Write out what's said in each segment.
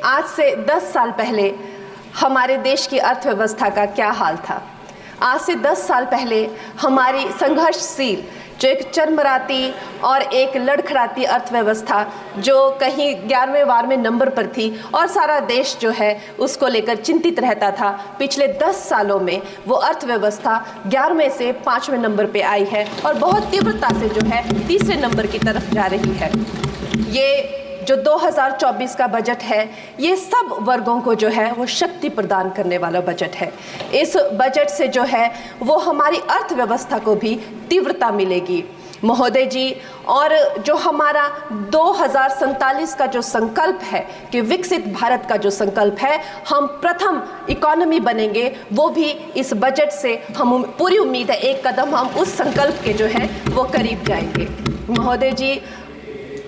आज से 10 साल पहले हमारे देश की अर्थव्यवस्था का क्या हाल था। आज से 10 साल पहले हमारी संघर्षशील, जो एक चरमराती और एक लड़खड़ाती अर्थव्यवस्था, जो कहीं 11वें 12वें नंबर पर थी और सारा देश जो है उसको लेकर चिंतित रहता था, पिछले 10 सालों में वो अर्थव्यवस्था 11वें से 5वें नंबर पे आई है और बहुत तीव्रता से जो है 3रे नंबर की तरफ जा रही है। ये जो 2024 का बजट है, ये सब वर्गों को जो है वो शक्ति प्रदान करने वाला बजट है। इस बजट से जो है वो हमारी अर्थव्यवस्था को भी तीव्रता मिलेगी महोदय जी। और जो हमारा 2047 का जो संकल्प है कि विकसित भारत का जो संकल्प है, हम प्रथम इकोनॉमी बनेंगे, वो भी इस बजट से हम पूरी उम्मीद है एक कदम हम उस संकल्प के जो है वो करीब जाएंगे। महोदय जी,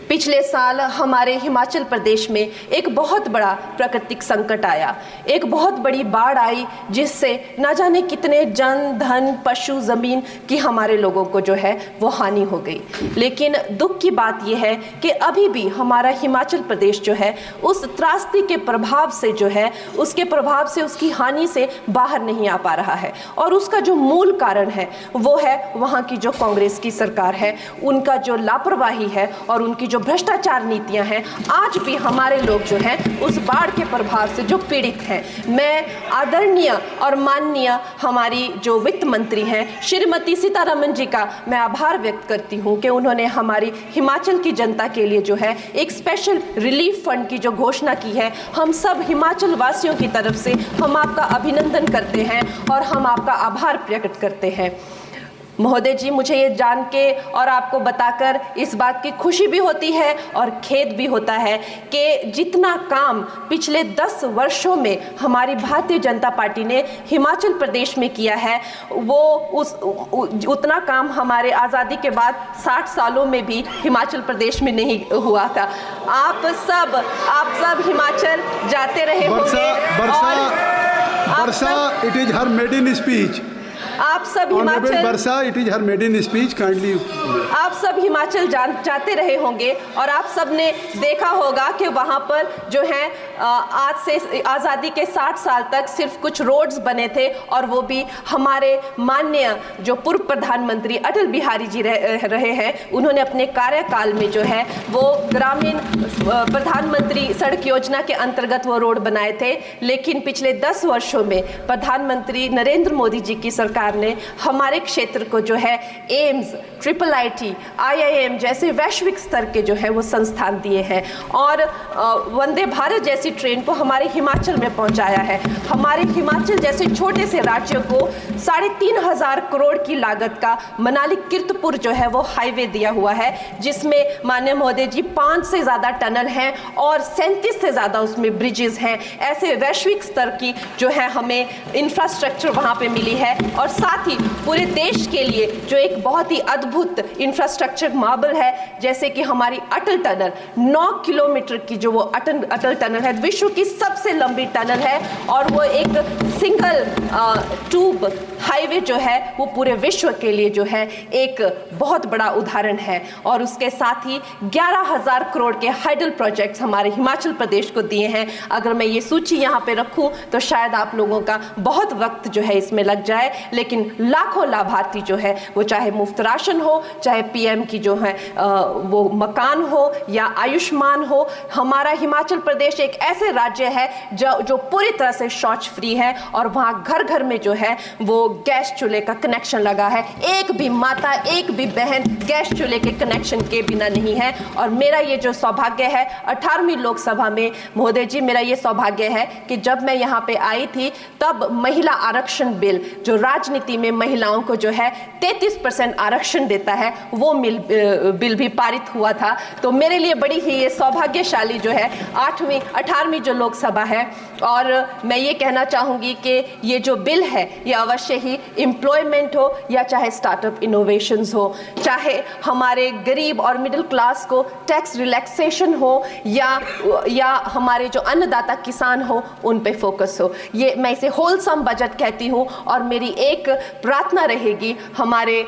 पिछले साल हमारे हिमाचल प्रदेश में एक बहुत बड़ा प्राकृतिक संकट आया, एक बहुत बड़ी बाढ़ आई, जिससे ना जाने कितने जन धन पशु जमीन की हमारे लोगों को जो है वो हानि हो गई। लेकिन दुख की बात यह है कि अभी भी हमारा हिमाचल प्रदेश जो है उस त्रासदी के प्रभाव से जो है उसके प्रभाव से, उसकी हानि से बाहर नहीं आ पा रहा है। और उसका जो मूल कारण है वो है वहाँ की जो कांग्रेस की सरकार है, उनका जो लापरवाही है और उनकी भ्रष्टाचार नीतियां हैं। आज भी हमारे लोग जो हैं उस बाढ़ के प्रभाव से जो पीड़ित हैं। मैं आदरणीय और माननीय हमारी जो वित्त मंत्री हैं श्रीमती सीतारमण जी का मैं आभार व्यक्त करती हूं कि उन्होंने हमारी हिमाचल की जनता के लिए जो है एक स्पेशल रिलीफ फंड की जो घोषणा की है। हम सब हिमाचल वासियों की तरफ से हम आपका अभिनंदन करते हैं और हम आपका आभार प्रकट करते हैं। महोदय जी, मुझे ये जान के और आपको बताकर इस बात की खुशी भी होती है और खेद भी होता है कि जितना काम पिछले 10 वर्षों में हमारी भारतीय जनता पार्टी ने हिमाचल प्रदेश में किया है, वो उतना काम हमारे आज़ादी के बाद 60 सालों में भी हिमाचल प्रदेश में नहीं हुआ था। आप सब हिमाचल जाते रहे होंगे। Varsha, it is her maiden speech. आप सब Himachal, Varsha, it is her maiden speech, kindly. आप सब हिमाचल जाते रहे होंगे और आप सब ने देखा होगा कि वहाँ पर जो है आज से आज़ादी के 60 साल तक सिर्फ कुछ रोड्स बने थे, और वो भी हमारे माननीय जो पूर्व प्रधानमंत्री अटल बिहारी जी रहे हैं, उन्होंने अपने कार्यकाल में जो है वो ग्रामीण प्रधानमंत्री सड़क योजना के अंतर्गत वो रोड बनाए थे। लेकिन पिछले 10 वर्षों में प्रधानमंत्री नरेंद्र मोदी जी की सरकार ने हमारे क्षेत्र को जो है एम्स, IIT, IIM जैसे वैश्विक स्तर के जो है वो संस्थान दिए हैं और वंदे भारत जैसी ट्रेन को हमारे हिमाचल में पहुंचाया है। हमारे हिमाचल जैसे छोटे से राज्यों को 3,500 करोड़ की लागत का मनाली कीर्तपुर जो है वो हाईवे दिया हुआ है, जिसमें माननीय महोदय जी 5 से ज़्यादा टनल हैं और 37 से ज़्यादा उसमें ब्रिजेस हैं। ऐसे वैश्विक स्तर की जो है हमें इंफ्रास्ट्रक्चर वहाँ पे मिली है और साथ ही पूरे देश के लिए जो एक बहुत ही अद्भुत इंफ्रास्ट्रक्चर मार्बल है, जैसे कि हमारी अटल टनल 9 किलोमीटर की जो वो अटल टनल है, विश्व की सबसे लंबी टनल है और वो एक सिंगल ट्यूब हाईवे जो है वो पूरे विश्व के लिए जो है एक बहुत बड़ा उदाहरण है। और उसके साथ ही 11,000 करोड़ के हाइडल प्रोजेक्ट्स हमारे हिमाचल प्रदेश को दिए हैं। अगर मैं ये सूची यहाँ पे रखूँ तो शायद आप लोगों का बहुत वक्त जो है इसमें लग जाए, लेकिन लाखों लाभार्थी जो है वो चाहे मुफ्त राशन हो, चाहे PM की जो है वो मकान हो या आयुष्मान हो, हमारा हिमाचल प्रदेश एक ऐसे राज्य है जो पूरी तरह से शौच फ्री है और वहाँ घर घर में जो है वो गैस चूल्हे का कनेक्शन लगा है। एक भी माता, एक भी बहन गैस चूल्हे के कनेक्शन के बिना नहीं है। और मेरा ये जो सौभाग्य है 18वीं लोकसभा में महोदय जी, मेरा ये सौभाग्य है कि जब मैं यहाँ पे आई थी तब महिला आरक्षण बिल जो राजनीति में महिलाओं को जो है 33% आरक्षण देता है, वो बिल भी पारित हुआ था। तो मेरे लिए बड़ी ही ये सौभाग्यशाली जो है 18वीं जो लोकसभा है। और मैं ये कहना चाहूँगी कि ये जो बिल है ये अवश्य ही एम्प्लॉयमेंट हो या चाहे स्टार्टअप इनोवेशंस हो, चाहे हमारे गरीब और मिडिल क्लास को टैक्स रिलैक्सेशन हो या हमारे जो अन्नदाता किसान हो उन पे फोकस हो। ये मैं इसे होलसम बजट कहती हूँ और मेरी एक प्रार्थना प्रार्थना रहेगी हमारे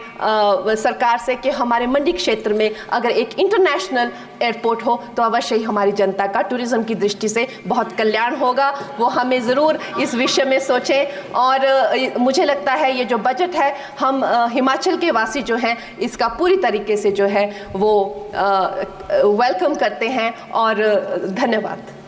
सरकार से कि हमारे मंडी क्षेत्र में अगर एक इंटरनेशनल एयरपोर्ट हो तो अवश्य ही हमारी जनता का टूरिज्म की दृष्टि से बहुत कल्याण होगा। वो हमें ज़रूर इस विषय में सोचें और मुझे लगता है ये जो बजट है हम हिमाचल के वासी जो हैं इसका पूरी तरीके से जो है वो वेलकम करते हैं और धन्यवाद।